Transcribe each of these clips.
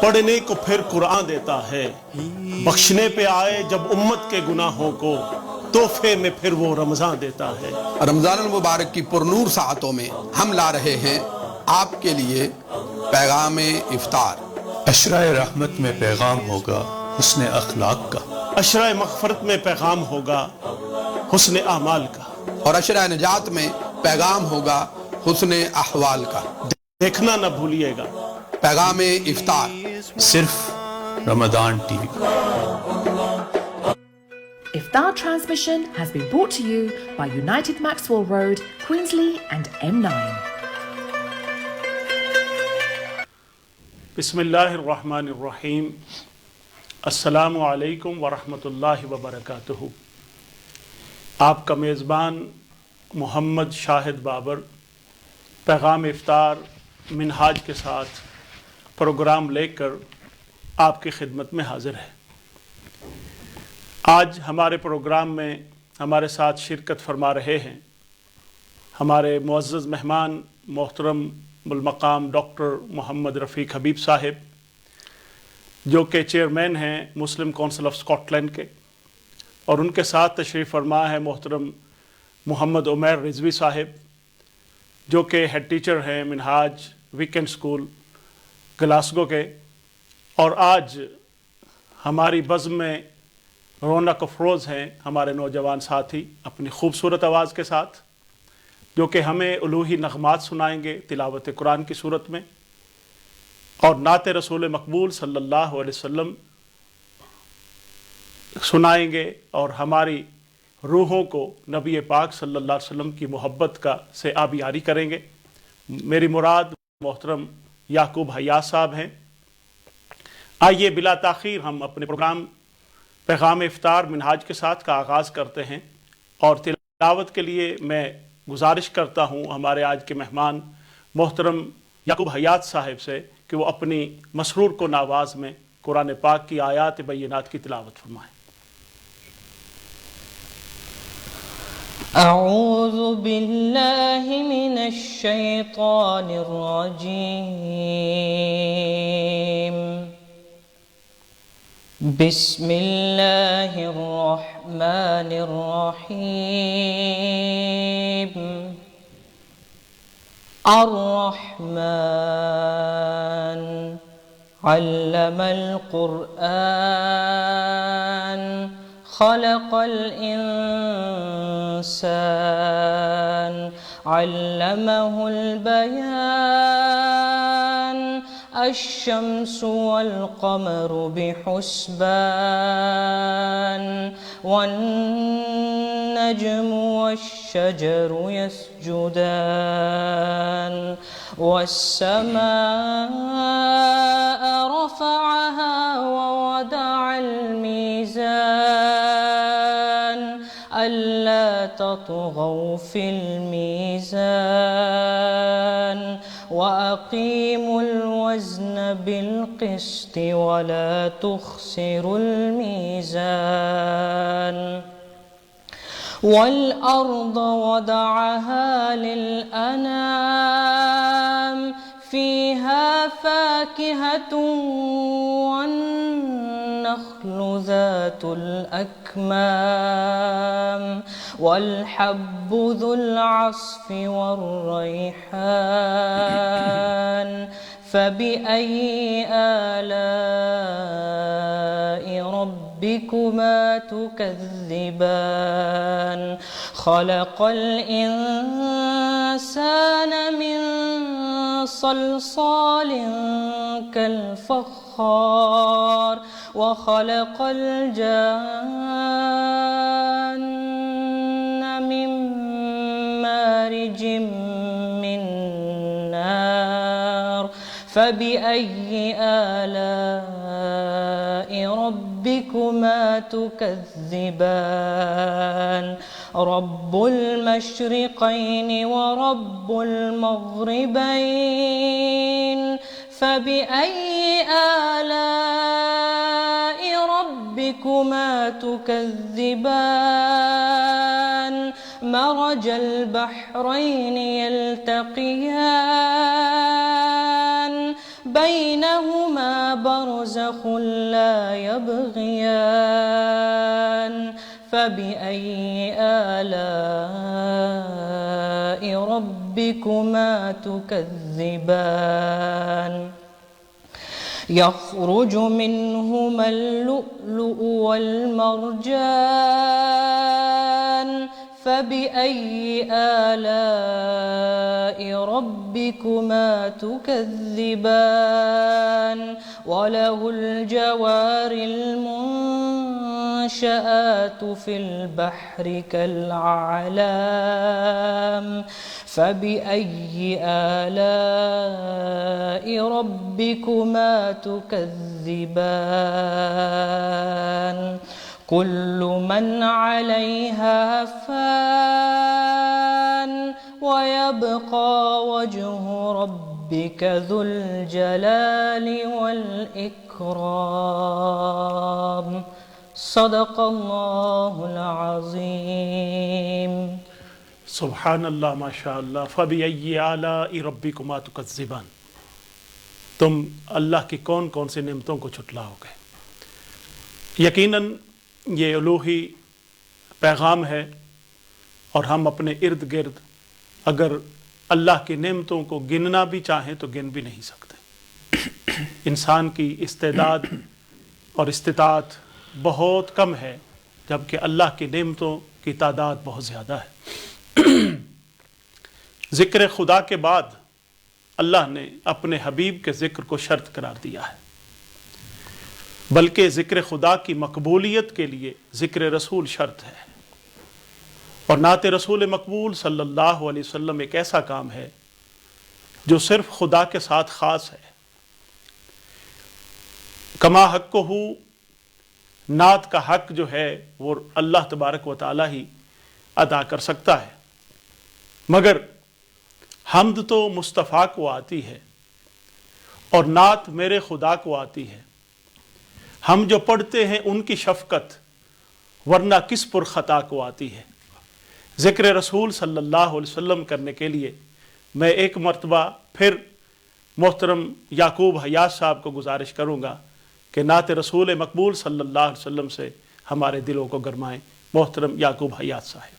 پڑھنے کو پھر قرآن دیتا ہے، بخشنے پہ آئے جب امت کے گناہوں کو، تحفے میں پھر وہ رمضان دیتا ہے۔ رمضان المبارک کی پرنور ساعتوں میں ہم لا رہے ہیں آپ کے لیے پیغام افطار۔ عشرہ رحمت میں پیغام ہوگا حسن اخلاق کا، عشرہ مغفرت میں پیغام ہوگا حسن اعمال کا، اور عشرہ نجات میں پیغام ہوگا حسن احوال کا۔ دیکھنا نہ بھولیے گا پیغام افطار صرف رمضان ٹی وی پر۔ Iftar transmission has been brought to you by United Maxwell Road, Queensley and M9. بسم اللہ الرحمن الرحیم۔ السلام علیکم ورحمۃ اللہ وبرکاتہ۔ آپ کا میزبان محمد شاہد بابر پیغام افطار منہاج کے ساتھ پروگرام لے کر آپ کی خدمت میں حاضر ہے۔ آج ہمارے پروگرام میں ہمارے ساتھ شرکت فرما رہے ہیں ہمارے معزز مہمان محترم المقام ڈاکٹر محمد رفیق حبیب صاحب، جو کہ چیئرمین ہیں مسلم کونسل آف اسکاٹ لینڈ کے، اور ان کے ساتھ تشریف فرما ہے محترم محمد عمیر رضوی صاحب، جو کہ ہیڈ ٹیچر ہیں منہاج ویکینڈ اسکول گلاسگو کے، اور آج ہماری بزم میں رونق افروز ہیں ہمارے نوجوان ساتھی اپنی خوبصورت آواز کے ساتھ، جو کہ ہمیں الوہی نغمات سنائیں گے تلاوت قرآن کی صورت میں، اور نعت رسول مقبول صلی اللہ علیہ وسلم سنائیں گے، اور ہماری روحوں کو نبی پاک صلی اللہ علیہ وسلم کی محبت کا سے آبیاری کریں گے۔ میری مراد محترم یعقوب حیات صاحب ہیں۔ آئیے بلا تاخیر ہم اپنے پروگرام پیغام افطار منہاج کے ساتھ کا آغاز کرتے ہیں، اور تلاوت کے لیے میں گزارش کرتا ہوں ہمارے آج کے مہمان محترم یعقوب حیات صاحب سے کہ وہ اپنی مسرور کن آواز میں قرآن پاک کی آیات بینات کی تلاوت فرمائیں۔ اعوذ باللہ من الشیطان الرجیم، بسم اللہ الرحمن الرحیم۔ الرحمن علم القرآن خلق الإنسان علمه البيان الشمس والقمر بحسبان والنجم والشجر يسجدان والسماء رفعها ووضع الميزان ألا تطغوا في الميزان وأقيموا الوزن بالقسط ولا تخسروا الميزان والأرض وضعها للأنام فيها فاكهة والنخل ذات الأكمام والحب ذو العصف والريحان فبأي آلاء ربكما تكذبان خلق الإنسان من صلصال كالفخار وخلق الجان من مارج من نار فبأي آلاء ربكما تكذبان رب المشرقين ورب المغربين فبأي آلاء ربكما تكذبان مرج البحرين يلتقيان بينهما برزخ لا يبغيان فبأي آلاء ربكما تكذبان يخرج منهما اللؤلؤ والمرجان فبأي آلاء ربكما تكذبان وله الجوار المنشآت في البحر كالأعلام فبأي آلاء ربكما تكذبان كل من عليها فان ويبقى وجه ربك ذو الجلال والإكرام صدق الله العظيم سبحان اللہ ماشاء اللہ فبأي آلاء ربكما تكذبان. تم اللہ کی کون کون سی نعمتوں کو جھٹلاؤ گے. یقیناً یہ الوہی پیغام ہے اور ہم اپنے ارد گرد اگر اللہ کی نعمتوں کو گننا بھی چاہیں تو گن بھی نہیں سکتے. انسان کی استعداد اور استطاعت بہت کم ہے جبکہ اللہ کی نعمتوں کی تعداد بہت زیادہ ہے. ذکر خدا کے بعد اللہ نے اپنے حبیب کے ذکر کو شرط قرار دیا ہے، بلکہ ذکر خدا کی مقبولیت کے لیے ذکر رسول شرط ہے. اور نعت رسول مقبول صلی اللہ علیہ وسلم ایک ایسا کام ہے جو صرف خدا کے ساتھ خاص ہے. کما حق ہو، نعت کا حق جو ہے وہ اللہ تبارک و تعالی ہی ادا کر سکتا ہے، مگر حمد تو مصطفیٰ کو آتی ہے اور نعت میرے خدا کو آتی ہے. ہم جو پڑھتے ہیں ان کی شفقت ورنہ کس پر خطا کو آتی ہے. ذکر رسول صلی اللہ علیہ وسلم کرنے کے لیے میں ایک مرتبہ پھر محترم یعقوب حیات صاحب کو گزارش کروں گا کہ نعت رسول مقبول صلی اللہ علیہ وسلم سے ہمارے دلوں کو گرمائیں. محترم یعقوب حیات صاحب.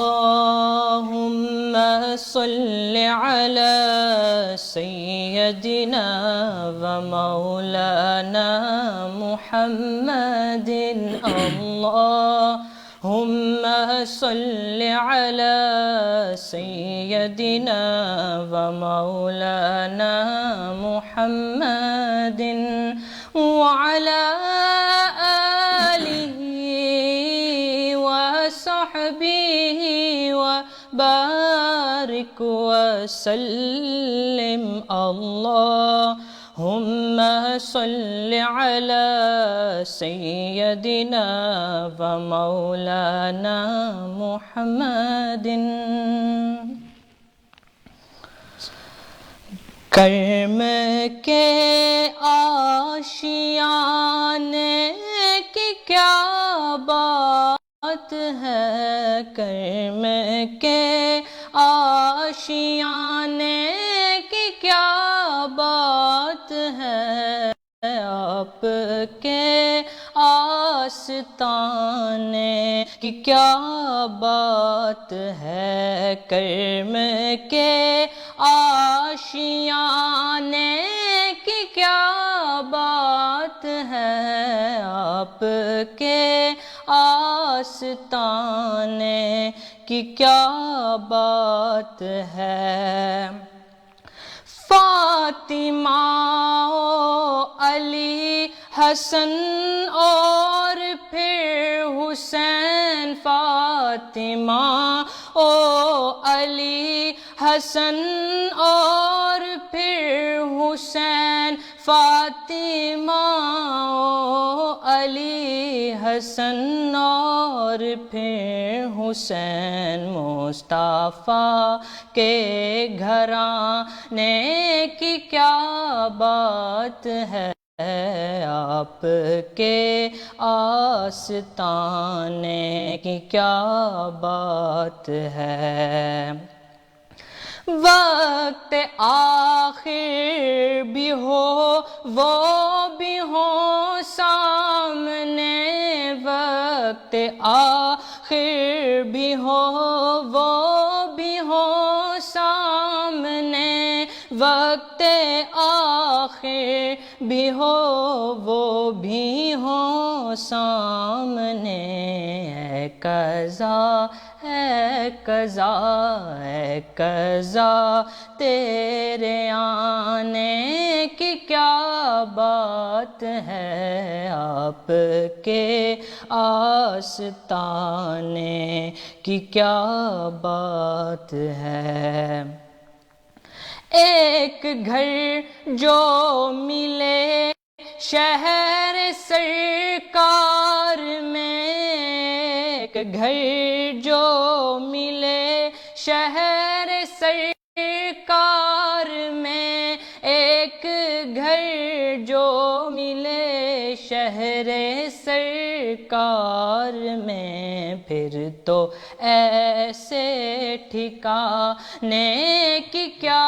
اللهم صل على سيدنا ومولانا محمد اللهم صل على سيدنا ومولانا محمد وعلى آله وصحبه وبارك وسلم اللهم صل على سيدنا ومولانا محمد کرم کے آشیانے کی کیا بات ہے کرم کے آشیانے کی کیا بات ہے آپ کے آستانے کی کیا بات ہے کرم کے آشیانے کی کیا بات ہے آپ کے آستانے کی کیا بات ہے فاطمہ و علی حسن اور پھر حسین فاطمہ و علی حسن اور پھر حسین فاطمہ و علی حسن اور پھر حسین مصطفیٰ کے گھرانے کی کیا بات ہے آپ کے آستانے کی کیا بات ہے وقت آخر بھی ہو وہ بھی ہو سامنے، وقت آخر بھی ہو وہ بھی ہو سامنے، وقت آخر بھی ہو وہ بھی ہو سامنے، اے قضا اے قضا اے قضا تیرے آنے کی کیا بات ہے، آپ کے آستانے کی کیا بات ہے۔ ایک گھر جو ملے شہر سرکار میں، ایک گھر جو ملے شہر سرکار میں، ایک گھر جو ملے شہر سرکار میں، پھر تو ایسے ٹھکانے کی کیا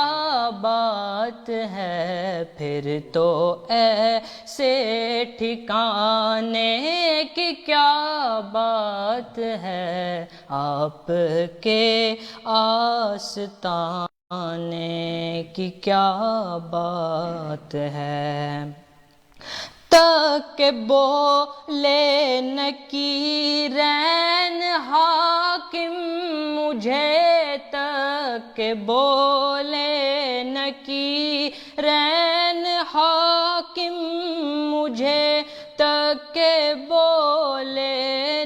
بات ہے، پھر تو ایسے ٹھکانے کی کیا بات ہے، آپ کے آستانے کی کیا بات ہے۔ تک بولے نکیرین حاکم مجھے، تک بولے نکیرین حاکم مجھے، تک بولے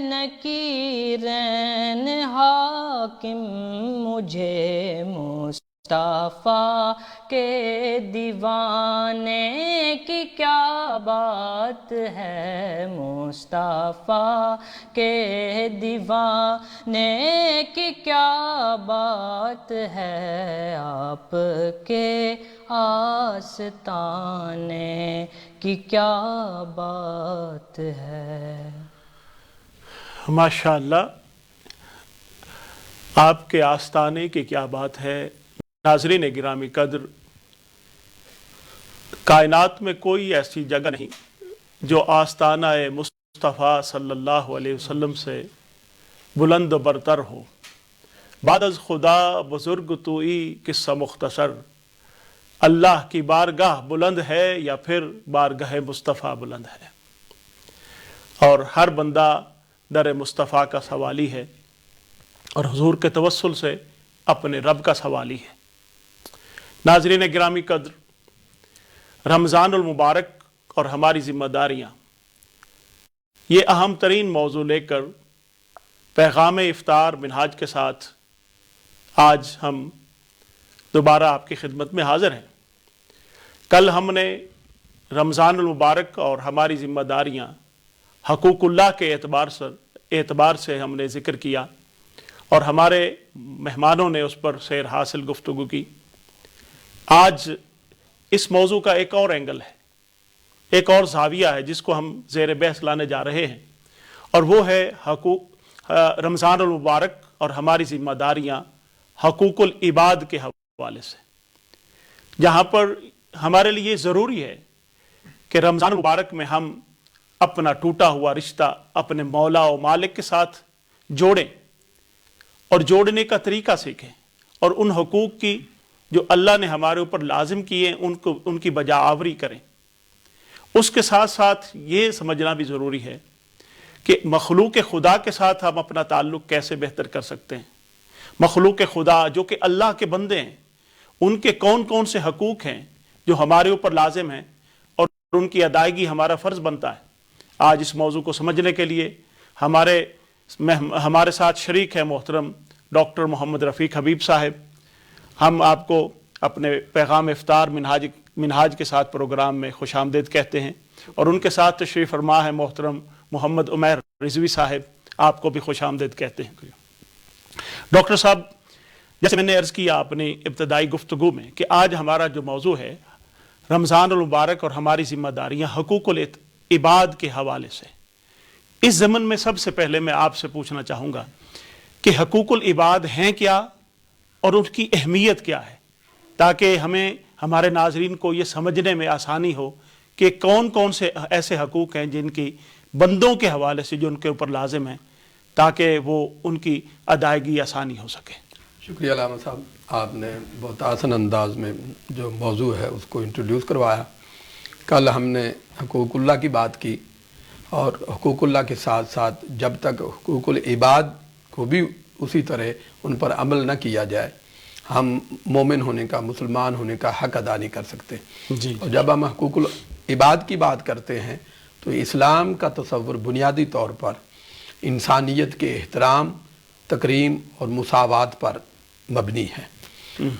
نکیرین حاکم مجھے، مصطفیٰ کے دیوانے کی کیا بات ہے، مصطفیٰ کے دیوانے کی کیا بات ہے، آپ کے آستانے کی کیا بات ہے۔ ماشاءاللہ، آپ کے آستانے کی کیا بات ہے۔ ناظرین گرامی قدر، کائنات میں کوئی ایسی جگہ نہیں جو آستانہ مصطفیٰ صلی اللہ علیہ وسلم سے بلند و برتر ہو۔ بعد از خدا بزرگ توئی قصہ مختصر، اللہ کی بارگاہ بلند ہے یا پھر بارگاہ مصطفیٰ بلند ہے، اور ہر بندہ در مصطفیٰ کا سوالی ہے، اور حضور کے توسل سے اپنے رب کا سوالی ہے۔ ناظرین گرامی قدر، رمضان المبارک اور ہماری ذمہ داریاں، یہ اہم ترین موضوع لے کر پیغام افطار منہاج کے ساتھ آج ہم دوبارہ آپ کی خدمت میں حاضر ہیں۔ کل ہم نے رمضان المبارک اور ہماری ذمہ داریاں حقوق اللہ کے اعتبار سے ہم نے ذکر کیا، اور ہمارے مہمانوں نے اس پر سیر حاصل گفتگو کی۔ آج اس موضوع کا ایک اور اینگل ہے، ایک اور زاویہ ہے جس کو ہم زیر بحث لانے جا رہے ہیں، اور وہ ہے رمضان المبارک اور ہماری ذمہ داریاں حقوق العباد کے حوالے سے، جہاں پر ہمارے لیے ضروری ہے کہ رمضان المبارک میں ہم اپنا ٹوٹا ہوا رشتہ اپنے مولا و مالک کے ساتھ جوڑیں، اور جوڑنے کا طریقہ سیکھیں، اور ان حقوق کی جو اللہ نے ہمارے اوپر لازم کیے ان کی بجا آوری کریں۔ اس کے ساتھ ساتھ یہ سمجھنا بھی ضروری ہے کہ مخلوق خدا کے ساتھ ہم اپنا تعلق کیسے بہتر کر سکتے ہیں۔ مخلوق خدا جو کہ اللہ کے بندے ہیں، ان کے کون کون سے حقوق ہیں جو ہمارے اوپر لازم ہیں، اور ان کی ادائیگی ہمارا فرض بنتا ہے۔ آج اس موضوع کو سمجھنے کے لیے ہمارے ساتھ شریک ہے محترم ڈاکٹر محمد رفیق حبیب صاحب۔ ہم آپ کو اپنے پیغام افطار منہاج کے ساتھ پروگرام میں خوش آمدید کہتے ہیں، اور ان کے ساتھ تشریف فرما ہے محترم محمد عمیر رضوی صاحب، آپ کو بھی خوش آمدید کہتے ہیں۔ ڈاکٹر صاحب، جیسے میں نے عرض کیا اپنی ابتدائی گفتگو میں کہ آج ہمارا جو موضوع ہے رمضان المبارک اور ہماری ذمہ داریاں حقوق العباد کے حوالے سے، اس ضمن میں سب سے پہلے میں آپ سے پوچھنا چاہوں گا کہ حقوق العباد ہیں کیا، اور ان کی اہمیت کیا ہے، تاکہ ہمیں ہمارے ناظرین کو یہ سمجھنے میں آسانی ہو کہ کون کون سے ایسے حقوق ہیں جن کی بندوں کے حوالے سے جو ان کے اوپر لازم ہیں، تاکہ وہ ان کی ادائیگی آسانی ہو سکے۔ شکریہ علامہ صاحب، آپ نے بہت آسان انداز میں جو موضوع ہے اس کو انٹروڈیوس کروایا۔ کل ہم نے حقوق اللہ کی بات کی، اور حقوق اللہ کے ساتھ ساتھ جب تک حقوق العباد کو بھی اسی طرح ان پر عمل نہ کیا جائے، ہم مومن ہونے کا، مسلمان ہونے کا حق ادا نہیں کر سکتے۔ اور جب ہم حقوق العباد کی بات کرتے ہیں تو اسلام کا تصور بنیادی طور پر انسانیت کے احترام، تکریم اور مساوات پر مبنی ہے۔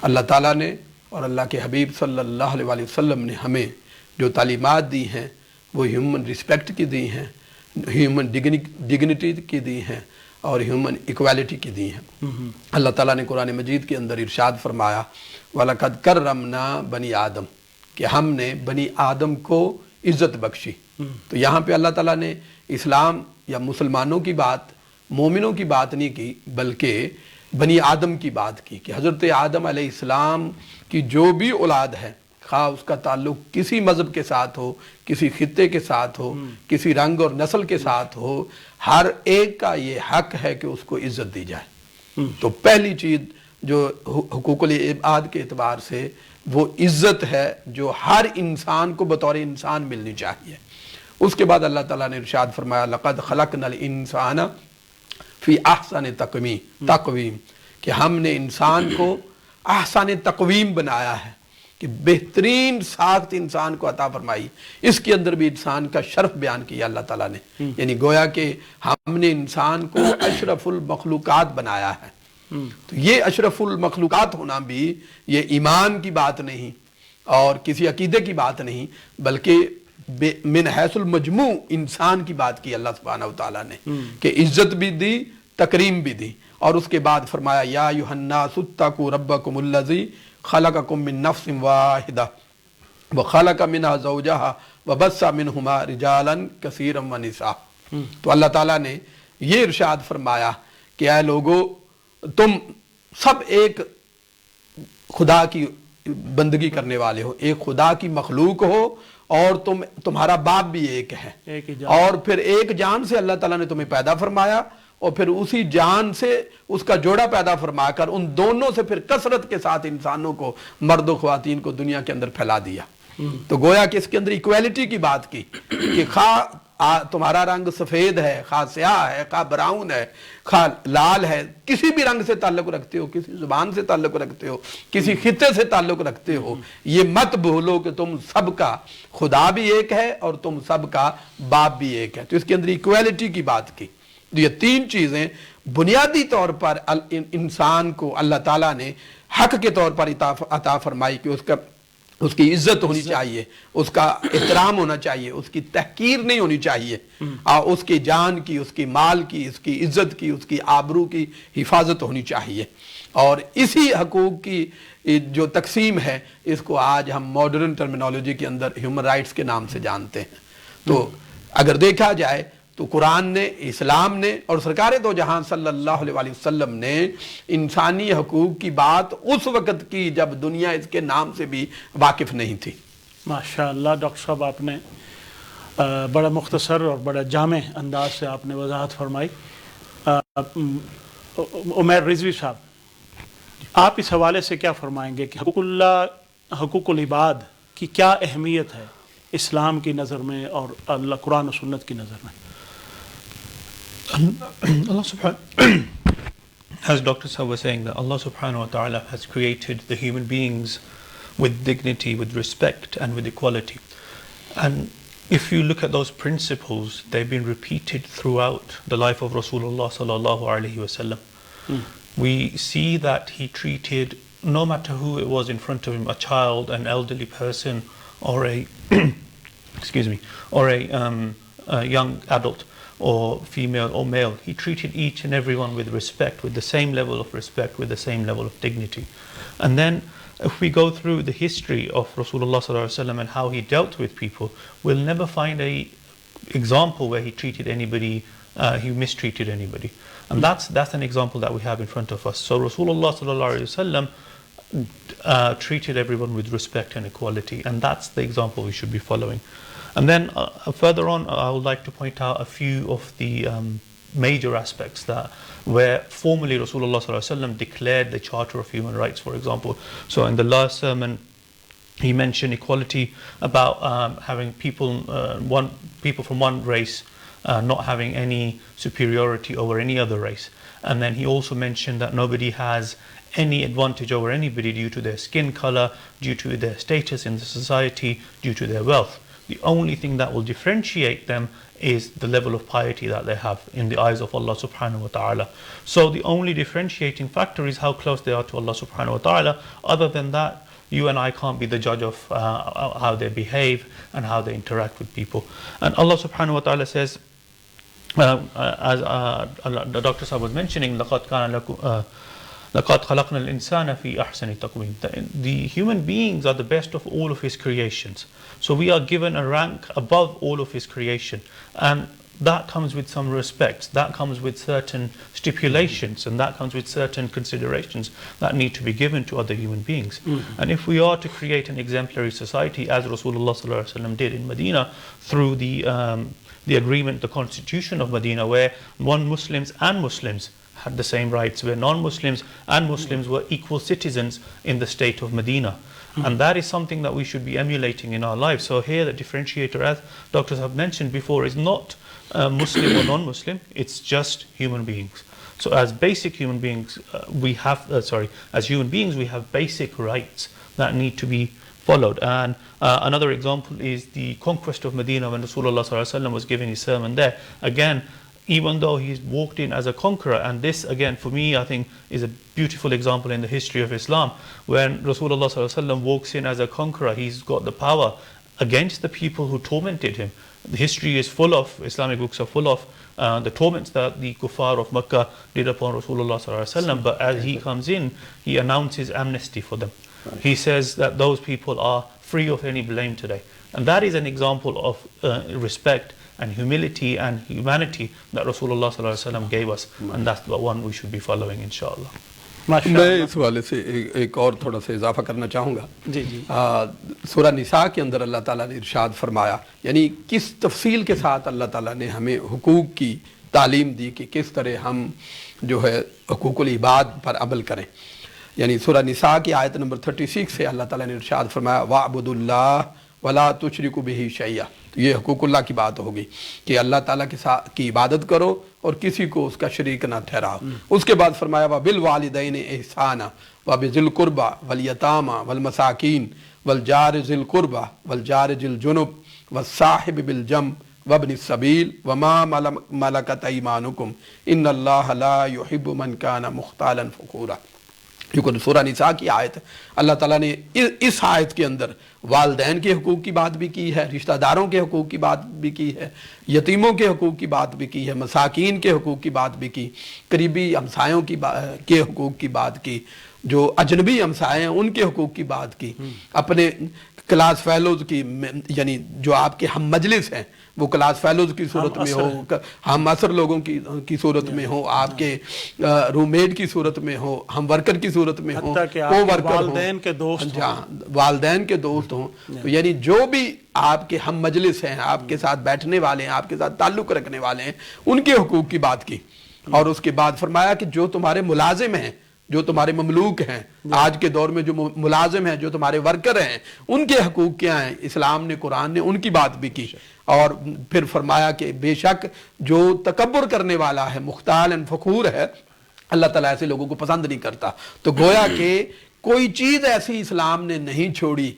اللہ تعالیٰ نے اور اللہ کے حبیب صلی اللہ علیہ وسلم نے ہمیں جو تعلیمات دی ہیں وہ ہیومن رسپیکٹ کی دی ہیں، ہیومن ڈگنیٹی کی دی ہیں، اور ہیومن ایکویلٹی کی دی ہیں۔ اللہ تعالیٰ نے قرآن مجید کے اندر ارشاد فرمایا وَلَقَدْ كَرَّمْنَا بنی آدم، کہ ہم نے بنی آدم کو عزت بخشی۔ تو یہاں پہ اللہ تعالیٰ نے اسلام یا مسلمانوں کی بات، مومنوں کی بات نہیں کی، بلکہ بنی آدم کی بات کی، کہ حضرت آدم علیہ السلام کی جو بھی اولاد ہے، خواہ اس کا تعلق کسی مذہب کے ساتھ ہو، کسی خطے کے ساتھ ہو، کسی رنگ اور نسل کے ساتھ ہو، ہر ایک کا یہ حق ہے کہ اس کو عزت دی جائے۔ تو پہلی چیز جو حقوق العباد کے اعتبار سے وہ عزت ہے جو ہر انسان کو بطور انسان ملنی چاہیے۔ اس کے بعد اللہ تعالیٰ نے ارشاد فرمایا لَقَدْ خَلَقْنَا الْإِنسَانَ فِي أَحْسَنِ تَقْوِيمٍ، کہ ہم نے انسان کو احسن تقویم بنایا ہے، کہ بہترین ساخت انسان کو عطا فرمائی۔ اس کے اندر بھی انسان کا شرف بیان کیا اللہ تعالیٰ نے، یعنی گویا کہ ہم نے انسان کو اشرف المخلوقات بنایا ہے۔ تو یہ اشرف المخلوقات ہونا بھی یہ ایمان کی بات نہیں اور کسی عقیدے کی بات نہیں، بلکہ من حیث المجموع انسان کی بات کی اللہ سبحانہ وتعالیٰ نے، کہ عزت بھی دی، تکریم بھی دی۔ اور اس کے بعد فرمایا یا ایھا الناس اتقوا ربکم الذی خلقکم من نفس واحدہ وخلق منہا زوجہا وبث منہما رجالا کثیرا ونساء۔ تو اللہ تعالیٰ نے یہ ارشاد فرمایا کہ اے لوگو، تم سب ایک خدا کی بندگی کرنے والے ہو، ایک خدا کی مخلوق ہو، اور تمہارا باپ بھی ایک ہے، اور پھر ایک جان سے اللہ تعالیٰ نے تمہیں پیدا فرمایا، اور پھر اسی جان سے اس کا جوڑا پیدا فرما کر ان دونوں سے پھر کثرت کے ساتھ انسانوں کو، مرد و خواتین کو دنیا کے اندر پھیلا دیا۔ تو گویا کہ اس کے اندر ایکویلٹی کی بات کی، کہ خواہ تمہارا رنگ سفید ہے، خواہ سیاہ ہے، خواہ براؤن ہے، خواہ لال ہے، کسی بھی رنگ سے تعلق رکھتے ہو، کسی زبان سے تعلق رکھتے ہو، کسی خطے سے تعلق رکھتے ہو، یہ مت بھولو کہ تم سب کا خدا بھی ایک ہے اور تم سب کا باپ بھی ایک ہے۔ تو اس کے اندر ایکویلٹی کی بات کی۔ یہ تین چیزیں بنیادی طور پر انسان کو اللہ تعالیٰ نے حق کے طور پر عطا فرمائی، کہ اس کی عزت ہونی چاہیے، اس کا احترام ہونا چاہیے، اس کی تحقیر نہیں ہونی چاہیے، اس کی جان کی، اس کی مال کی، اس کی عزت کی، اس کی آبرو کی حفاظت ہونی چاہیے۔ اور اسی حقوق کی جو تقسیم ہے، اس کو آج ہم ماڈرن ٹرمینالوجی کے اندر ہیومن رائٹس کے نام سے جانتے ہیں۔ تو اگر دیکھا جائے تو قرآن نے، اسلام نے اور سرکار دو جہاں صلی اللہ علیہ وسلم نے انسانی حقوق کی بات اس وقت کی جب دنیا اس کے نام سے بھی واقف نہیں تھی۔ ماشاءاللہ ڈاکٹر صاحب، آپ نے بڑا مختصر اور بڑا جامع انداز سے آپ نے وضاحت فرمائی۔ عمیر رضوی صاحب، آپ اس حوالے سے کیا فرمائیں گے کہ حقوق العباد کی کیا اہمیت ہے اسلام کی نظر میں اور اللہ قرآن و سنت کی نظر میں؟ Allah subhanahu, as Dr. Sahab was saying, that Allah subhanahu wa ta'ala has created the human beings with dignity, with respect and with equality. And if you look at those principles, they've been repeated throughout the life of Rasulullah sallallahu alaihi wasallam. We see that he treated, no matter who it was in front of him, a child, an elderly person, or a a young adult, or female or male, he treated each and everyone with respect, with the same level of respect, with the same level of dignity. And then if we go through the history of Rasulullah sallallahu alaihi wasallam and how he dealt with people, we'll never find a example where he treated anybody he mistreated anybody. And that's an example that we have in front of us. So Rasulullah sallallahu alaihi wasallam treated everyone with respect and equality, and that's the example we should be following. And then further on, I would like to point out a few of the major aspects that where formally Rasulullah sallallahu alaihi wasallam declared the Charter of Human Rights, for example. So in the last sermon, he mentioned equality about having people from one race not having any superiority over any other race. And then he also mentioned that nobody has any advantage over anybody due to their skin color, due to their status in the society, due to their wealth. The only thing that will differentiate them is the level of piety that they have in the eyes of Allah subhanahu wa ta'ala. So the only differentiating factor is how close they are to Allah subhanahu wa ta'ala. Other than that, you and I can't be the judge of how they behave and how they interact with people. And Allah subhanahu wa ta'ala says, as the Dr. Sahab was mentioning, لَقَدْ خَلَقْنَا الْإِنسَانَ فِي أَحْسَنِ تَقْوِيمٍ. The human beings are the best of all of his creations. So we are given a rank above all of his creation. And that comes with some respects, that comes with certain stipulations, and that comes with certain considerations that need to be given to other human beings. And if we are to create an exemplary society, as Rasulullah sallallahu alaihi wasallam did in Medina, through the agreement, the constitution of Medina, where non-Muslims and Muslims had the same rights, where non-Muslims and Muslims were equal citizens in the state of Medina. And that is something that we should be emulating in our lives. So here the differentiator, as doctors have mentioned before, is not Muslim or non-Muslim, it's just human beings. So as basic human beings, as human beings, we have basic rights that need to be followed. And another example is the conquest of Medina, when Rasulullah sallallahu alaihi wasallam was giving his sermon there. Again, even though he's walked in as a conqueror, and this again for me I think is a beautiful example in the history of Islam, when Rasulullah sallallahu alaihi wasallam walks in as a conqueror, he's got the power against the people who tormented him. The history is full of, Islamic books are full of the torments that the kuffar of Makkah did upon Rasulullah sallallahu alaihi wasallam. But as he comes in, he announces amnesty for them. He says that those people are free of any blame today. And that is an example of respect and humility and humanity that Rasulullah sallallahu alaihi wasallam gave us, and that's the one we should be following, inshallah. میں اس حوالے سے ایک اور تھوڑا سا اضافہ کرنا چاہوں گا. سورہ نساء کے اندر اللہ تعالیٰ نے ارشاد فرمایا، یعنی کس تفصیل کے ساتھ اللہ تعالیٰ نے ہمیں حقوق کی تعلیم دی کہ کس طرح ہم جو ہے حقوق العباد پر عمل کریں. یعنی سورہ نساء کی آیت نمبر 36 سے اللہ تعالیٰ نے ارشاد فرمایا وَاعْبُدُوا اللَّهَ وَلَا تُشْرِكُوا بِهِ شَيْئًا. تو یہ حقوق اللہ کی بات ہوگی کہ اللہ تعالیٰ کی عبادت کرو اور کسی کو اس کا شریک نہ ٹھہراؤ. اس کے بعد فرمایا وَبِالْوَالِدَيْنِ إِحْسَانًا وَبِذِي الْقُرْبَى وَالْيَتَامَى وَالْمَسَاكِينِ وَالْجَارِ ذِي الْقُرْبَى وَالْجَارِ ذِي الْجُنُبِ وَالصَّاحِبِ بِالْجَنبِ وَابْنِ السَّبِيلِ وَمَا مَلَكَتْ أَيْمَانُكُمْ إِنَّ اللَّهَ لَا يُحِبُّ مَنْ كَانَ مُخْتَالًا فَخُورًا. کیونکہ سورہ نساء کی آیت اللہ تعالیٰ نے اس آیت کے اندر والدین کے حقوق کی بات بھی کی ہے، رشتہ داروں کے حقوق کی بات بھی کی ہے، یتیموں کے حقوق کی بات بھی کی ہے، مساکین کے حقوق کی بات بھی کی، قریبی ہمسایوں کے حقوق کی بات کی، جو اجنبی ہمسائے ہیں ان کے حقوق کی بات کی، اپنے کلاس فیلوز کی، یعنی جو آپ کے ہم مجلس ہیں وہ کلاس فیلوز کی صورت میں ہو، ہم اثر لوگوں کی صورت میں ہو، آپ کے روم میٹ کی صورت میں ہو، ہم ورکر کی صورت میں ہو، والدین کے دوست والدین کے دوست ہوں. یعنی جو بھی آپ کے ہم مجلس ہیں، آپ کے ساتھ بیٹھنے والے ہیں، آپ کے ساتھ تعلق رکھنے والے ہیں، ان کے حقوق کی بات کی. اور اس کے بعد فرمایا کہ جو تمہارے ملازم ہیں، جو تمہارے مملوک ہیں، آج کے دور میں جو ملازم ہیں، جو تمہارے ورکر ہیں، ان کے حقوق کیا ہیں، اسلام نے، قرآن نے ان کی بات بھی کی. اور پھر فرمایا کہ بے شک جو تکبر کرنے والا ہے، مختال فخور ہے، اللہ تعالیٰ ایسے لوگوں کو پسند نہیں کرتا. تو گویا کہ کوئی چیز ایسی اسلام نے نہیں چھوڑی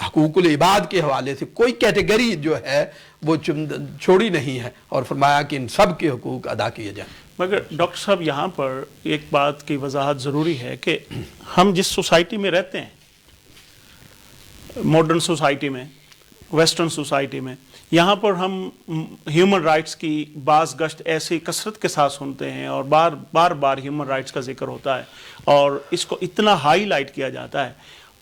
حقوق العباد کے حوالے سے، کوئی کیٹیگری جو ہے وہ چھوڑی نہیں ہے، اور فرمایا کہ ان سب کے حقوق ادا کیے جائیں. مگر ڈاکٹر صاحب یہاں پر ایک بات کی وضاحت ضروری ہے کہ ہم جس سوسائٹی میں رہتے ہیں، ماڈرن سوسائٹی میں، ویسٹرن سوسائٹی میں، یہاں پر ہم ہیومن رائٹس کی بعض گشت ایسی کثرت کے ساتھ سنتے ہیں، اور بار بار ہیومن رائٹس کا ذکر ہوتا ہے، اور اس کو اتنا ہائی لائٹ کیا جاتا ہے.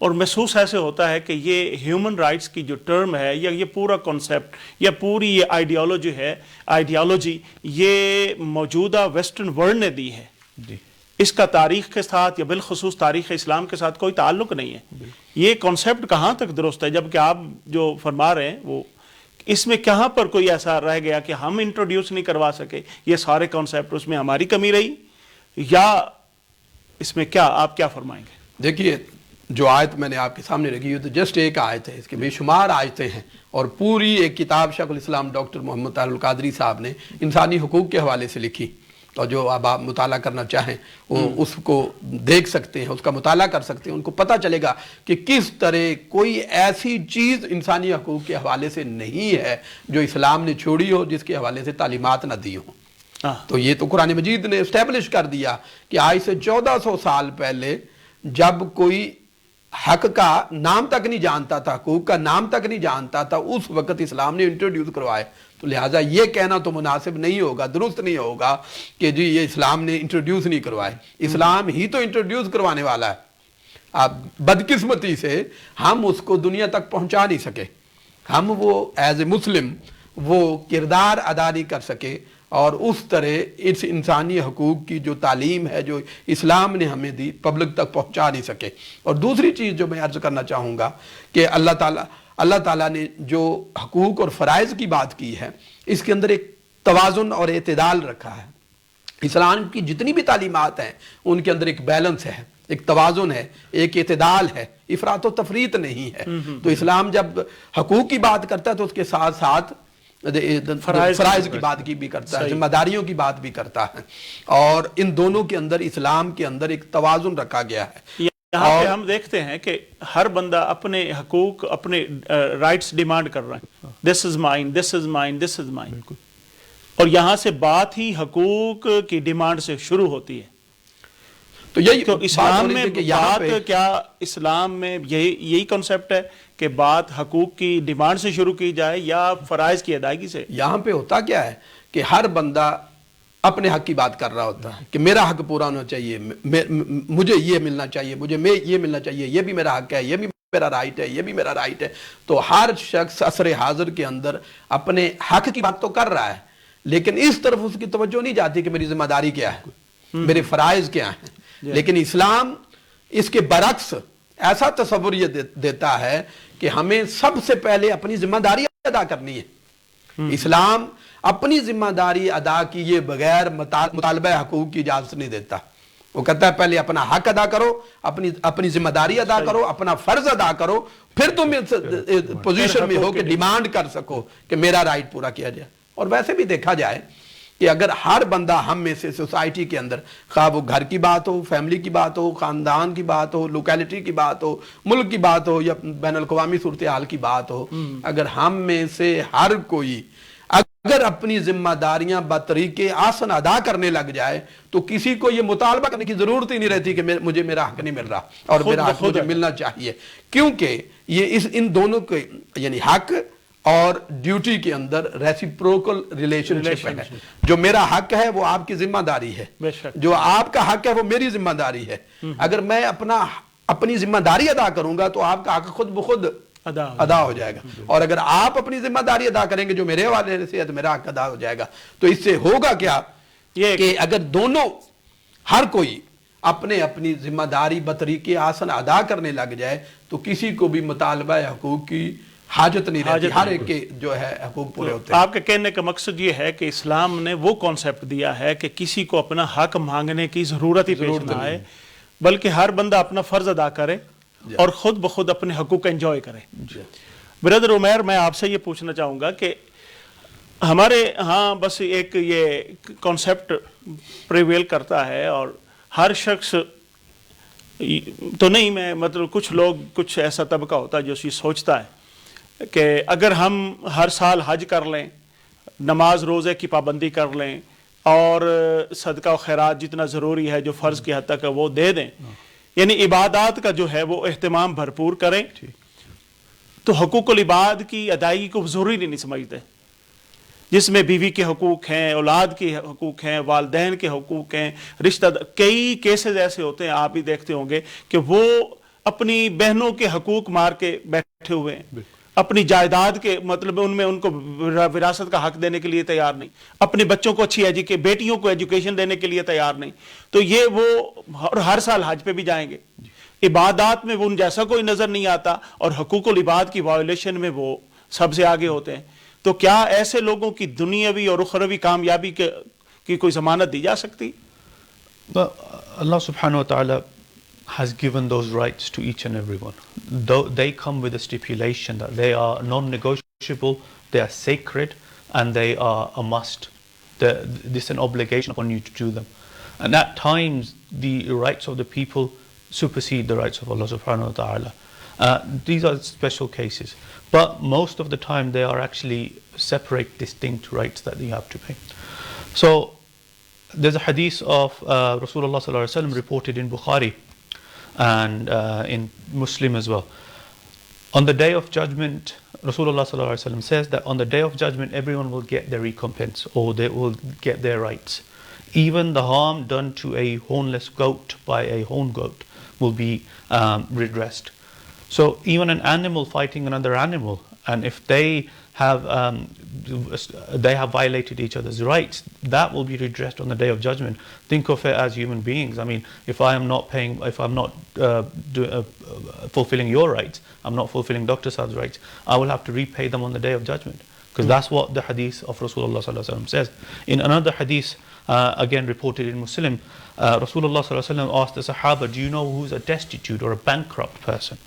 اور محسوس ایسے ہوتا ہے کہ یہ ہیومن رائٹس کی جو ٹرم ہے یا یہ پورا کنسیپٹ یا پوری یہ آئیڈیالوجی یہ موجودہ ویسٹرن ورلڈ نے دی ہے. اس کا تاریخ کے ساتھ یا بالخصوص تاریخ اسلام کے ساتھ کوئی تعلق نہیں ہے. یہ کنسیپٹ کہاں تک درست ہے؟ جبکہ آپ جو فرما رہے ہیں وہ اس میں کہاں پر کوئی ایسا رہ گیا کہ ہم انٹروڈیوس نہیں کروا سکے یہ سارے کنسیپٹ، اس میں ہماری کمی رہی یا اس میں کیا آپ کیا فرمائیں گے؟ دیکھیے جو آیت میں نے آپ کے سامنے رکھی ہے تو جسٹ ایک آیت ہے، اس کے بے شمار آیتیں ہیں، اور پوری ایک کتاب شیخ الاسلام ڈاکٹر محمد طاہر القادری صاحب نے انسانی حقوق کے حوالے سے لکھی، اور جو اب آپ مطالعہ کرنا چاہیں وہ اس کو دیکھ سکتے ہیں، اس کا مطالعہ کر سکتے ہیں. ان کو پتہ چلے گا کہ کس طرح کوئی ایسی چیز انسانی حقوق کے حوالے سے نہیں ہے جو اسلام نے چھوڑی ہو، جس کے حوالے سے تعلیمات نہ دی ہوں. تو یہ تو قرآن مجید نے اسٹیبلش کر دیا کہ آج سے 1400 سال پہلے جب کوئی حق کا نام تک نہیں جانتا تھا، حقوق کا نام تک نہیں جانتا تھا، اس وقت اسلام نے انٹروڈیوس کروائے. تو لہٰذا یہ کہنا تو مناسب نہیں ہوگا، درست نہیں ہوگا کہ جی یہ اسلام نے انٹروڈیوس نہیں کروائے. اسلام ہی تو انٹروڈیوس کروانے والا ہے. اب بدقسمتی سے ہم اس کو دنیا تک پہنچا نہیں سکے، ہم وہ ایز اے مسلم وہ کردار ادا نہیں کر سکے، اور اس طرح اس انسانی حقوق کی جو تعلیم ہے جو اسلام نے ہمیں دی پبلک تک پہنچا نہیں سکے. اور دوسری چیز جو میں عرض کرنا چاہوں گا کہ اللہ تعالیٰ نے جو حقوق اور فرائض کی بات کی ہے اس کے اندر ایک توازن اور اعتدال رکھا ہے. اسلام کی جتنی بھی تعلیمات ہیں ان کے اندر ایک بیلنس ہے، ایک توازن ہے، ایک اعتدال ہے، افراط و تفریط نہیں ہے. تو اسلام جب حقوق کی بات کرتا ہے تو اس کے ساتھ ساتھ فرائض کی بات بھی کرتا ہے، ذمہ داریوں کی بات بھی کرتا ہے، اور ان دونوں کے اندر اسلام کے اندر ایک توازن رکھا گیا ہے. یہاں پہ ہم دیکھتے ہیں کہ ہر بندہ اپنے حقوق اپنے رائٹس ڈیمانڈ کر رہا ہے، this is mine, this is mine, this is mine, اور یہاں سے بات ہی حقوق کی ڈیمانڈ سے شروع ہوتی ہے. تو اسلام میں بات کیا اسلام میں یہی کنسیپٹ ہے کہ بات حقوق کی ڈیمانڈ سے شروع کی جائے یا فرائض کی ادائیگی سے؟ یہاں پہ ہوتا کیا ہے کہ ہر بندہ اپنے حق کی بات کر رہا ہوتا ہے کہ میرا حق پورا ہونا چاہیے، مجھے یہ ملنا چاہیے، مجھے یہ ملنا چاہیے، یہ بھی میرا حق ہے، یہ بھی میرا رائٹ ہے، یہ بھی میرا رائٹ ہے. تو ہر شخص عصر حاضر کے اندر اپنے حق کی بات تو کر رہا ہے، لیکن اس طرف اس کی توجہ نہیں جاتی کہ میری ذمہ داری کیا ہے، میرے فرائض کیا ہیں. لیکن اسلام اس کے برعکس ایسا تصور یہ دیتا ہے کہ ہمیں سب سے پہلے اپنی ذمہ داری ادا کرنی ہے. اسلام اپنی ذمہ داری ادا کیے بغیر مطالبہ حقوق کی اجازت نہیں دیتا. وہ کہتا ہے پہلے اپنا حق ادا کرو، اپنی ذمہ داری ادا کرو، اپنا فرض ادا کرو، پھر تم اس پوزیشن میں ہو کہ ڈیمانڈ کر سکو کہ میرا رائٹ پورا کیا جائے. اور ویسے بھی دیکھا جائے کہ اگر ہر بندہ ہم میں سے سوسائٹی کے اندر، خواہ وہ گھر کی بات ہو، فیملی کی بات ہو، خاندان کی بات ہو، لوکیلٹی کی بات ہو، ملک کی بات ہو یا بین الاقوامی صورتحال کی بات ہو، اگر ہم میں سے ہر کوئی اگر اپنی ذمہ داریاں بطریق آسن ادا کرنے لگ جائے تو کسی کو یہ مطالبہ کرنے کی ضرورت ہی نہیں رہتی کہ مجھے میرا حق نہیں مل رہا اور میرا حق مجھے ملنا چاہیے. کیونکہ یہ ان دونوں کے یعنی حق اور ڈیوٹی کے اندر ریسیپروکل ریلیشن شپ ہے. جو میرا حق ہے وہ آپ کی ذمہ داری ہے، جو آپ کا حق ہے وہ میری ذمہ داری ہے. اگر میں اپنی ذمہ داری ادا کروں گا تو آپ کا حق خود بخود ادا ہو جائے گا، اور اگر آپ اپنی ذمہ داری ادا کریں گے جو میرے حوالے سے ہے تو میرا حق ادا ہو جائے گا. تو اس سے ہوگا کیا کہ اگر دونوں ہر کوئی اپنی ذمہ داری بطریق آسن ادا کرنے لگ جائے تو کسی کو بھی مطالبہ حقوق کی حاجت نہیں رہتی، ہر ایک کے جو ہے حقوق پورے ہوتے ہیں. آپ کے کہنے کا مقصد یہ ہے کہ اسلام نے وہ کانسیپٹ دیا ہے کہ کسی کو اپنا حق مانگنے کی ضرورت ہی پیش نہ آئے، بلکہ ہر بندہ اپنا فرض ادا کرے اور خود بخود اپنے حقوق انجوائے کرے. بردر عمیر، میں آپ سے یہ پوچھنا چاہوں گا کہ ہمارے ہاں بس ایک یہ کانسیپٹ پریویل کرتا ہے اور ہر شخص تو نہیں، میں مطلب کچھ لوگ، کچھ ایسا طبقہ ہوتا ہے جو یہ سوچتا ہے کہ اگر ہم ہر سال حج کر لیں، نماز روزے کی پابندی کر لیں اور صدقہ و خیرات جتنا ضروری ہے جو فرض کی حد تک ہے وہ دے دیں، یعنی عبادات کا جو ہے وہ اہتمام بھرپور کریں، تو حقوق العباد کی ادائیگی کو ضروری نہیں سمجھتے، جس میں بیوی کے حقوق ہیں، اولاد کے حقوق ہیں، والدین کے حقوق ہیں، رشتہ کئی کیسز ایسے ہوتے ہیں آپ بھی دیکھتے ہوں گے کہ وہ اپنی بہنوں کے حقوق مار کے بیٹھے ہوئے ہیں, اپنی جائیداد کے مطلب ان میں ان کو وراثت کا حق دینے کے لیے تیار نہیں, اپنے بچوں کو اچھی بیٹیوں کو ایجوکیشن دینے کے لیے تیار نہیں. تو یہ وہ ہر سال حج پہ بھی جائیں گے, عبادات میں وہ ان جیسا کوئی نظر نہیں آتا, اور حقوق العباد کی وائلیشن میں وہ سب سے آگے ہوتے ہیں. تو کیا ایسے لوگوں کی دنیاوی اور اخروی کامیابی کی کوئی ضمانت دی جا سکتی؟ Allah subhanahu wa ta'ala has given those rights to each and every one. Though they come with a stipulation that they are non-negotiable, they are sacred, and they are a must. This is an obligation upon you to do them. And at times, the rights of the people supersede the rights of Allah subhanahu wa ta'ala. These are special cases. But most of the time, they are actually separate, distinct rights that you have to pay. So, there's a hadith of Rasulullah sallallahu alaihi wasallam reported in Bukhari and in Muslim as well. On the day of judgment, Rasulullah sallallahu alaihi wasallam says that on the day of judgment, everyone will get their recompense, or they will get their rights. Even the harm done to a hornless goat by a horned goat will be redressed. So even an animal fighting another animal, and if they have violated each other's rights, that will be redressed on the day of judgment. Think of it as human beings. I mean, if I'm not fulfilling your rights, I'm not fulfilling Dr. Saad's rights, I will have to repay them on the day of judgment. Because that's what the hadith of Rasulullah sallallahu alaihi wasallam says. In another hadith, again reported in Muslim, Rasulullah sallallahu alaihi wasallam asked the Sahaba, do you know who's a destitute or a bankrupt person?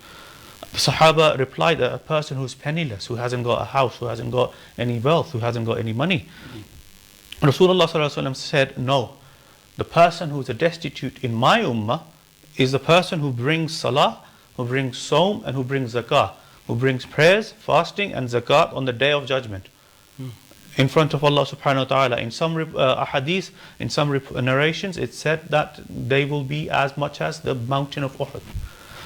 The Sahaba replied that a person who's penniless, who hasn't got a house, who hasn't got any wealth, who hasn't got any money. Rasulullah sallallahu alaihi wasallam said, no, the person who's a destitute in my ummah is the person who brings salah, who brings saum, and who brings zakah, who brings prayers, fasting and zakat on the day of judgment in front of Allah subhanahu wa ta'ala. In some ahadith, in some narrations, it said that they will be as much as the mountain of Uhud.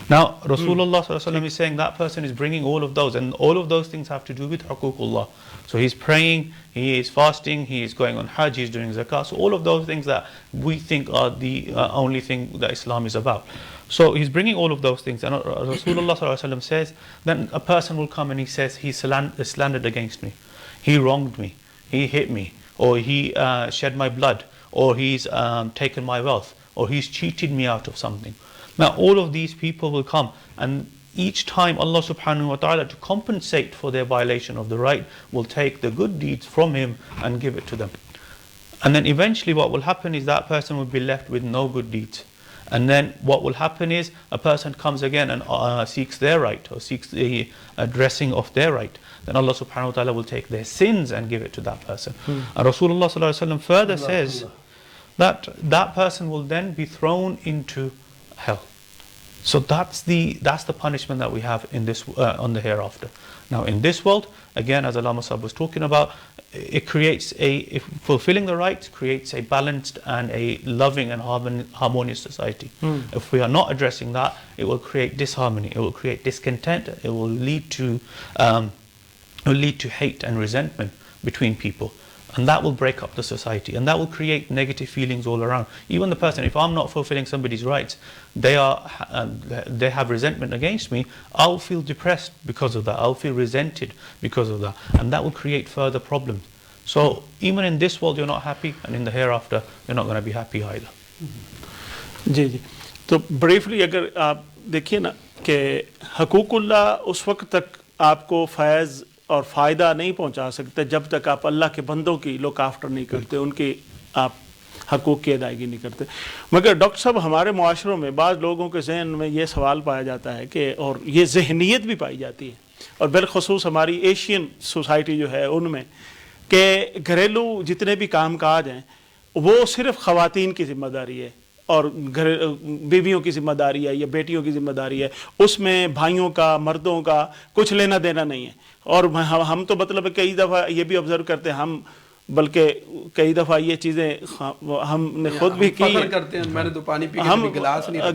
Now, Rasulullah sallallahu alaihi wasallam is saying that person is bringing all of those, and all of those things have to do with huququllah. So he's praying, he is fasting, he is going on hajj, he's doing zakah. So all of those things that we think are the only thing that Islam is about. So he's bringing all of those things, and Rasulullah sallallahu alaihi wasallam says, then a person will come and he says, he slandered against me, he wronged me, he hit me, or he shed my blood, or he's taken my wealth, or he's cheated me out of something. Now all of these people will come, and each time Allah subhanahu wa ta'ala, to compensate for their violation of the right, will take the good deeds from him and give it to them. And then eventually what will happen is that person will be left with no good deeds. And then what will happen is a person comes again and seeks their right, or seeks the addressing of their right. Then Allah subhanahu wa ta'ala will take their sins and give it to that person. And Rasulullah sallallahu alaihi wasallam further says that that person will then be thrown into hell. So that's the punishment that we have in this on the hereafter. Now in this world, again, as Allama Sahib was talking about, it creates fulfilling the rights creates a balanced and a loving and harmonious society. If we are not addressing that, it will create disharmony, it will create discontent, it will lead to hate and resentment between people. And that will break up the society, and that will create negative feelings all around. Even the person, if I'm not fulfilling somebody's rights, they have resentment against me, I'll feel depressed because of that, I'll feel resented because of that, and that will create further problems. So even in this world you're not happy, and in the hereafter you're not going to be happy either. جی جی تو briefly اگر آپ دیکھیے نا کہ حقوق اللہ اس وقت تک آپ کو فیض اور فائدہ نہیں پہنچا سکتے جب تک آپ اللہ کے بندوں کی لک آفٹر نہیں کرتے، ان کی آپ حقوق کی ادائیگی نہیں کرتے. مگر ڈاکٹر صاحب، ہمارے معاشروں میں بعض لوگوں کے ذہن میں یہ سوال پایا جاتا ہے کہ، اور یہ ذہنیت بھی پائی جاتی ہے، اور بالخصوص ہماری ایشین سوسائٹی جو ہے ان میں، کہ گھریلو جتنے بھی کام کاج ہیں وہ صرف خواتین کی ذمہ داری ہے، اور بیویوں کی ذمہ داری ہے یا بیٹیوں کی ذمہ داری ہے، اس میں بھائیوں کا، مردوں کا کچھ لینا دینا نہیں ہے. اور ہم تو مطلب کئی دفعہ یہ بھی آبزرو کرتے ہیں، ہم بلکہ کئی دفعہ یہ چیزیں ہم نے خود بھی کی ہیں، میں نے تو پانی پی ہم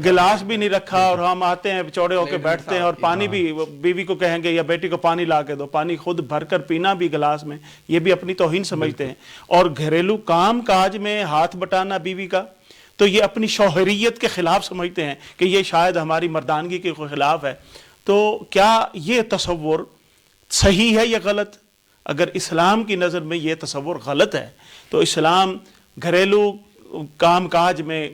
گلاس بھی نہیں رکھا، اور ہم آتے ہیں چوڑے ہو کے بیٹھتے ہیں، اور پانی بھی بیوی کو کہیں گے یا بیٹی کو پانی لا کے دو، پانی خود بھر کر پینا بھی گلاس میں، یہ بھی اپنی توہین سمجھتے ہیں. اور گھریلو کام کاج میں ہاتھ بٹانا بیوی کا، تو یہ اپنی شوہریت کے خلاف سمجھتے ہیں کہ یہ شاید ہماری مردانگی کے خلاف ہے. تو کیا یہ تصور صحیح ہے یا غلط؟ اگر اسلام کی نظر میں یہ تصور غلط ہے تو اسلام گھریلو کام کاج میں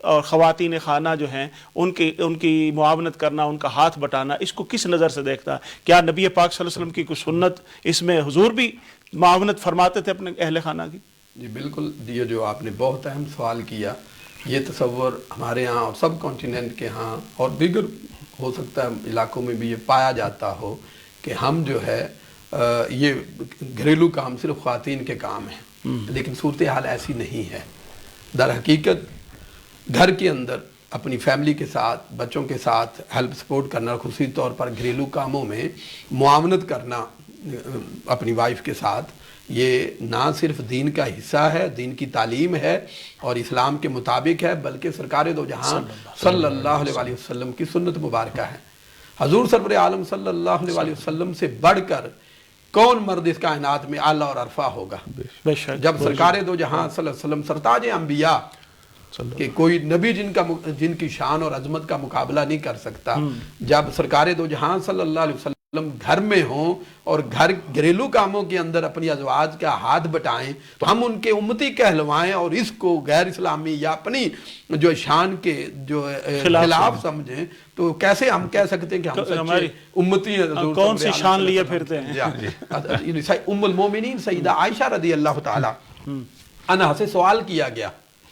اور خواتین خانہ جو ہیں ان کی معاونت کرنا، ان کا ہاتھ بٹانا، اس کو کس نظر سے دیکھتا ہے؟ کیا نبی پاک صلی اللہ علیہ وسلم کی کوئی سنت اس میں حضور بھی معاونت فرماتے تھے اپنے اہل خانہ کی؟ جی بالکل، یہ جو آپ نے بہت اہم سوال کیا، یہ تصور ہمارے ہاں اور سب کانٹیننٹ کے ہاں اور دیگر ہو سکتا ہے علاقوں میں بھی یہ پایا جاتا ہو کہ ہم جو ہے یہ گھریلو کام صرف خواتین کے کام ہیں، لیکن صورتحال ایسی نہیں ہے. در حقیقت گھر کے اندر اپنی فیملی کے ساتھ، بچوں کے ساتھ ہیلپ سپورٹ کرنا، خصوصی طور پر گھریلو کاموں میں معاونت کرنا اپنی وائف کے ساتھ، یہ نہ صرف دین کا حصہ ہے، دین کی تعلیم ہے اور اسلام کے مطابق ہے، بلکہ سرکار دو جہاں صلی اللہ علیہ وسلم کی سنت مبارکہ ہے. حضور سرور عالم صلی اللہ علیہ وسلم سے بڑھ کر کون مرد اس کائنات میں اعلیٰ اور عرفہ ہوگا؟ جب سرکار دو جہاں صلی اللہ علیہ وسلم سرتاج انبیاء کہ کوئی نبی جن کی شان اور عظمت کا مقابلہ نہیں کر سکتا، جب سرکار دو جہاں صلی اللہ علیہ وسلم گھر میں ہوں اور گھریلو کاموں کے اندر اپنی ازواج کا ہاتھ بٹائیں تو ہم ان کے امتی کہلوائیں اور اس کو غیر اسلامی یا اپنی جو شان کے جو خلاف سمجھیں تو کیسے ہم کہہ سکتے ہیں کہ ہم سچے امتی ہیں؟ کون سی شان لیے پھرتے ہیں؟ ام المومنین سیدہ عائشہ رضی اللہ تعالی عنہا سے سوال کیا گیا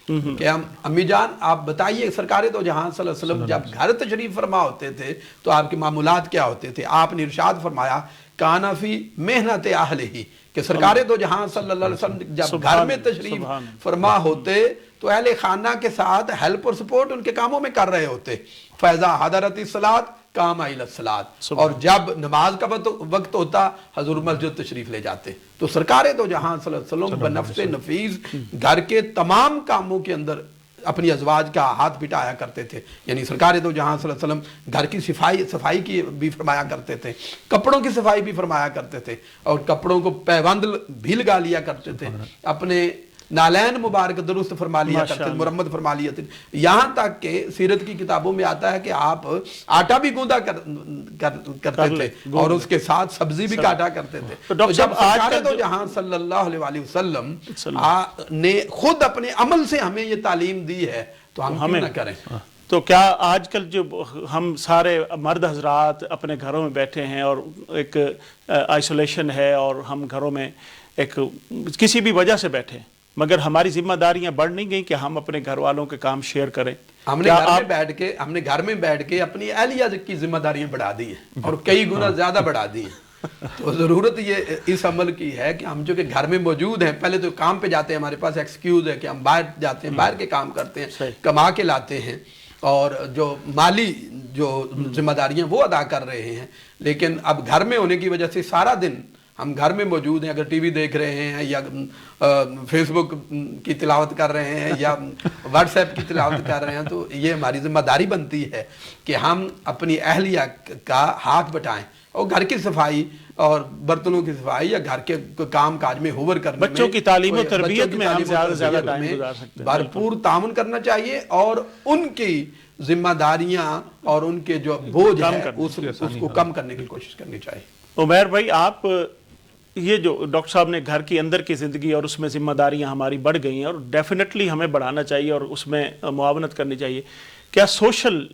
کہ امی جان آپ بتائیے سرکار دو جہاں صلی اللہ علیہ وسلم جب گھر تشریف فرما ہوتے تھے تو آپ کے معمولات کیا ہوتے تھے؟ آپ نے ارشاد فرمایا کانا فی محنت اہلہ، کہ سرکار دو جہاں صلی اللہ علیہ وسلم جب گھر میں تشریف فرما ہوتے تو اہل خانہ کے ساتھ ہیلپ اور سپورٹ ان کے کاموں میں کر رہے ہوتے. فیضا حضرت الصلاۃ قام الی الصلاۃ، اور جب نماز کا وقت ہوتا حضور مسجد تشریف لے جاتے. تو سرکار دو جہاں صلی اللہ علیہ وسلم بنفس نفیس گھر کے تمام کاموں کے اندر اپنی ازواج کا ہاتھ بٹایا کرتے تھے. یعنی سرکار دو جہاں صلی اللہ علیہ وسلم گھر کی صفائی کی بھی فرمایا کرتے تھے، کپڑوں کی صفائی بھی فرمایا کرتے تھے اور کپڑوں کو پیوند بھی لگا لیا کرتے تھے، اپنے نالین مبارک درست فرما لیا کرتے تھے، مرمت فرما لیا تھے. یہاں تک کہ سیرت کی کتابوں میں آتا ہے کہ آپ آٹا بھی گوندا کرتے تھے اور اس کے ساتھ سبزی بھی کاٹا کرتے تھے. جب سرکار دو جہاں صلی اللہ علیہ وسلم نے خود اپنے عمل سے ہمیں یہ تعلیم دی ہے تو ہم کیوں نہ کریں؟ تو کیا آج کل جو ہم سارے مرد حضرات اپنے گھروں میں بیٹھے ہیں اور ایک آئسولیشن ہے اور ہم گھروں میں ایک کسی بھی وجہ سے بیٹھے، مگر ہماری ذمہ داریاں بڑھ نہیں گئیں کہ ہم اپنے گھر والوں کے کام شیئر کریں؟ ہم نے گھر میں بیٹھ کے اپنی اہلیہ کی ذمہ داریاں بڑھا دی ہیں اور کئی گنا زیادہ بڑھا دی ہیں. تو ضرورت یہ اس عمل کی ہے کہ ہم جو کہ گھر میں موجود ہیں، پہلے تو کام پہ جاتے ہیں، ہمارے پاس ایکسکیوز ہے کہ ہم باہر جاتے ہیں، باہر کے کام کرتے ہیں، کما کے لاتے ہیں اور جو مالی جو ذمہ داریاں وہ ادا کر رہے ہیں. لیکن اب گھر میں ہونے کی وجہ سے سارا دن ہم گھر میں موجود ہیں، اگر ٹی وی دیکھ رہے ہیں یا فیس بک کی تلاوت کر رہے ہیں یا واٹس ایپ کی تلاوت کر رہے ہیں، تو یہ ہماری ذمہ داری بنتی ہے کہ ہم اپنی اہلیہ کا ہاتھ بٹائیں اور گھر کی صفائی اور برتنوں کی صفائی یا گھر کے کام کاج میں ہوور کرنے میں، بچوں کی تعلیم و تربیت میں ہم زیادہ سے زیادہ ٹائم گزار سکتے ہیں. بھرپور تعاون کرنا چاہیے اور ان کی ذمہ داریاں اور ان کے جو بوجھ ہے اس کو کم کرنے کی کوشش کرنی چاہیے. عمیر بھائی، آپ یہ جو ڈاکٹر صاحب نے گھر کی اندر کی زندگی اور اس میں ذمہ داریاں ہماری بڑھ گئی ہیں اور ڈیفینیٹلی ہمیں بڑھانا چاہیے اور اس میں معاونت کرنی چاہیے، کیا سوشل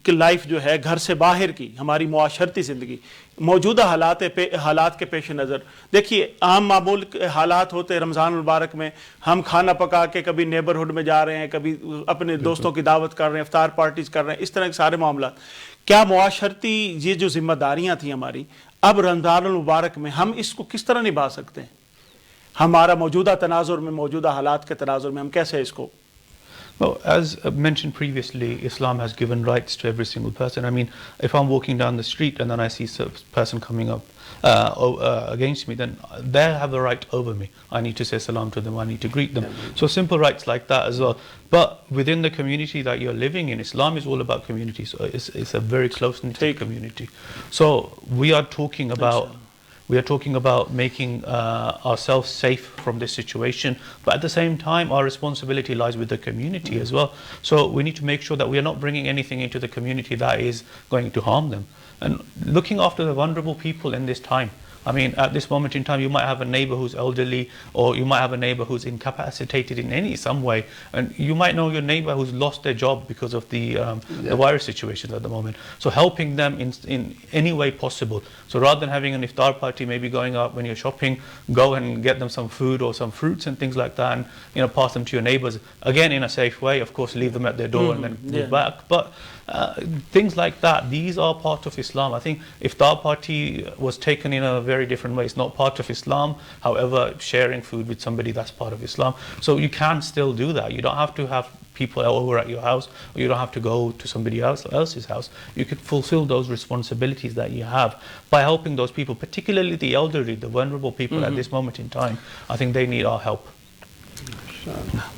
لائف جو ہے گھر سے باہر کی ہماری معاشرتی زندگی موجودہ حالات کے پیش نظر، دیکھیے عام معمول حالات ہوتے، رمضان المبارک میں ہم کھانا پکا کے کبھی نیبرہڈ میں جا رہے ہیں، کبھی اپنے دوستوں کی دعوت کر رہے ہیں، افطار پارٹیز کر رہے ہیں، اس طرح کے سارے معاملات. کیا معاشرتی یہ جو ذمہ داریاں تھیں ہماری، اب رمضان المبارک میں ہم اس کو کس طرح نبھا سکتے ہیں؟ ہمارا موجودہ تناظر میں، موجودہ حالات کے تناظر میں ہم کیسے اس کو؟ Well, as mentioned previously, Islam has given rights to every single person. I mean, if I'm walking down the street and then I see a person coming up against me, then they have the right over me. I need to say salam to them, I need to greet them. So simple rights like that as well. But within the community that you're living in, Islam is all about community. So it's a very close-knit community. So we are talking We are talking about making ourselves safe from this situation, but at the same time our responsibility lies with the community as well. So we need to make sure that we are not bringing anything into the community that is going to harm them. And looking after the vulnerable people in this time. I mean, at this moment in time, you might have a neighbor who's elderly, or you might have a neighbor who's incapacitated in some way, and you might know your neighbor who's lost their job because of the virus situation at the moment. So helping them in any way possible. So rather than having an iftar party, maybe going out when you're shopping, go and get them some food or some fruits and things like that, and pass them to your neighbors. Again, in a safe way, of course, leave them at their door and then move back. But things like that, these are part of Islam. I think iftar party was taken in a very different way. It's not part of Islam. However, sharing food with somebody, that's part of Islam. So you can still do that. You don't have to have people over at your house, or you don't have to go to somebody else's house. You could fulfill those responsibilities that you have by helping those people, particularly the elderly, the vulnerable people at this moment in time. I think they need our help.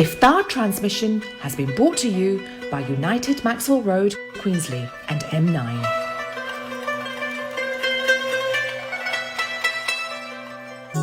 Iftar transmission has been brought to you by United Maxwell Road, Queensley and M9.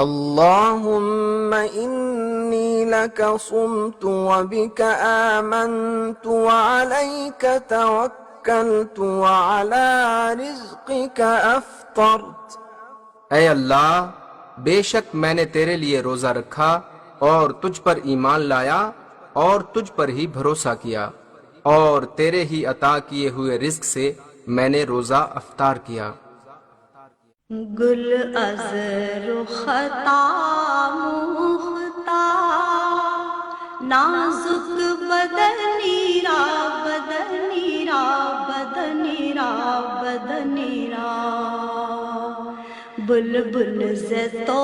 اللهم إني لك صمت وبك آمنت وعليك توكلت وعلى رزقك أفطرت۔ اے اللہ، بے شک میں نے تیرے لیے روزہ رکھا اور تجھ پر ایمان لایا اور تجھ پر ہی بھروسہ کیا، اور تیرے ہی عطا کیے ہوئے رزق سے میں نے روزہ افطار کیا۔ گل از رخطا مختار نازک بدنی را بدنی را بدنی را بدنی را بلبل سے تو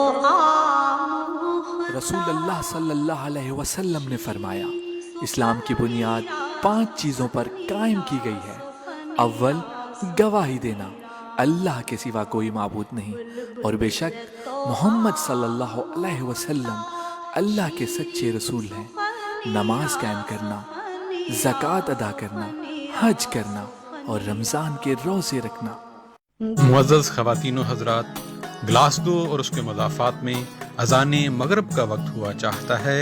رسول اللہ صلی اللہ علیہ وسلم نے فرمایا، اسلام کی بنیاد 5 چیزوں پر قائم کی گئی ہے۔ اول، گواہی دینا اللہ کے سوا کوئی معبود نہیں، اور بے شک محمد صلی اللہ علیہ وسلم اللہ کے سچے رسول ہیں۔ نماز قائم کرنا، زکوٰۃ ادا کرنا، حج کرنا اور رمضان کے روزے رکھنا۔ معزز خواتین و حضرات، گلاسگو اور اس کے مضافات میں اذان مغرب کا وقت ہوا چاہتا ہے۔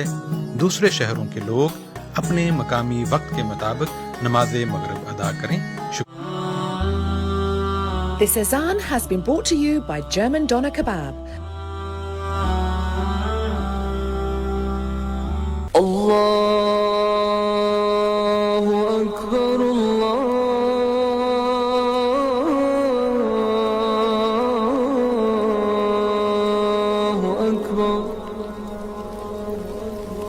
دوسرے شہروں کے لوگ اپنے مقامی وقت کے مطابق نماز مغرب ادا کریں۔ This azan has been brought to you by German Doner Kebab. Allahu Akbar, Allahu Akbar,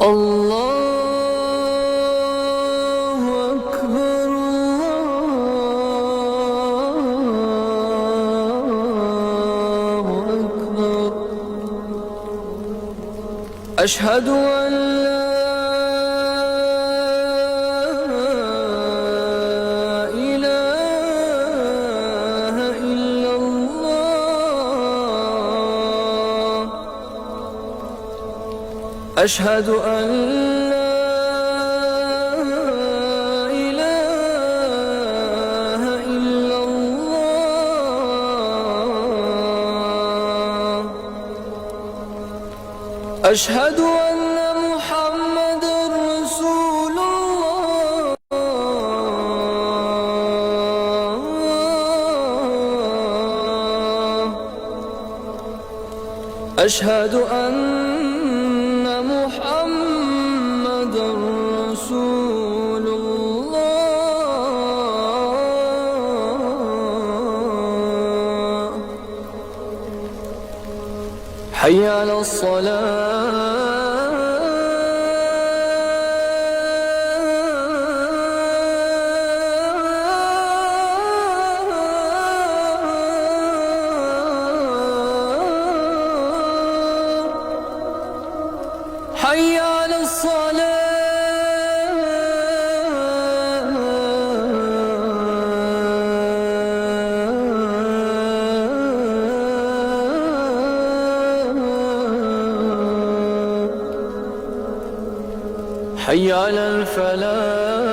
Allah. أشهد أن لا أشهد أن لا إله إلا الله أشهد أن محمد رسول الله أشهد أن محمد رسول الله حي على حي على الصلاة حي على الفلاح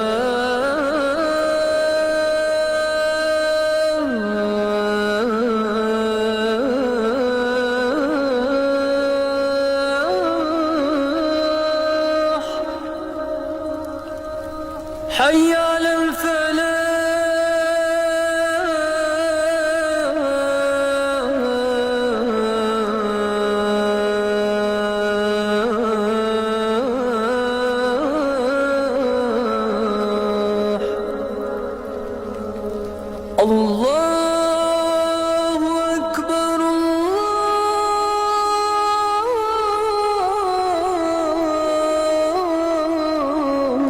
حي على الفلاح الله أكبر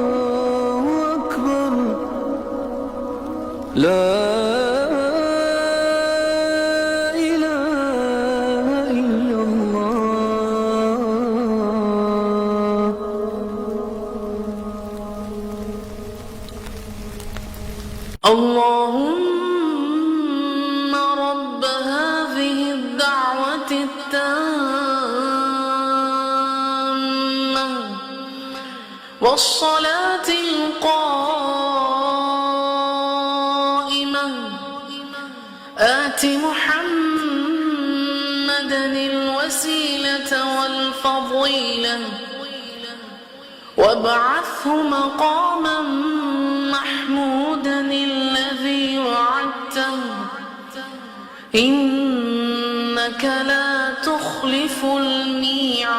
الله أكبر لا إله إلا الله اللهم رب هذه الدعوة التامة والصلاة القائمة آت محمدا الوسيلة والفضيلة وابعثه مقاما محمودا الذي وعدته إنك لا تخلف الميعاد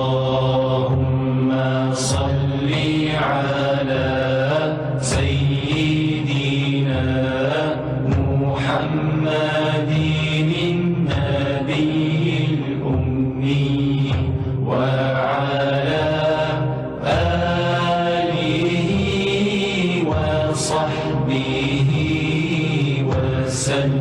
اللهم صل على سيدنا محمد النبي الأمي وعلى آله وصحبه وسلم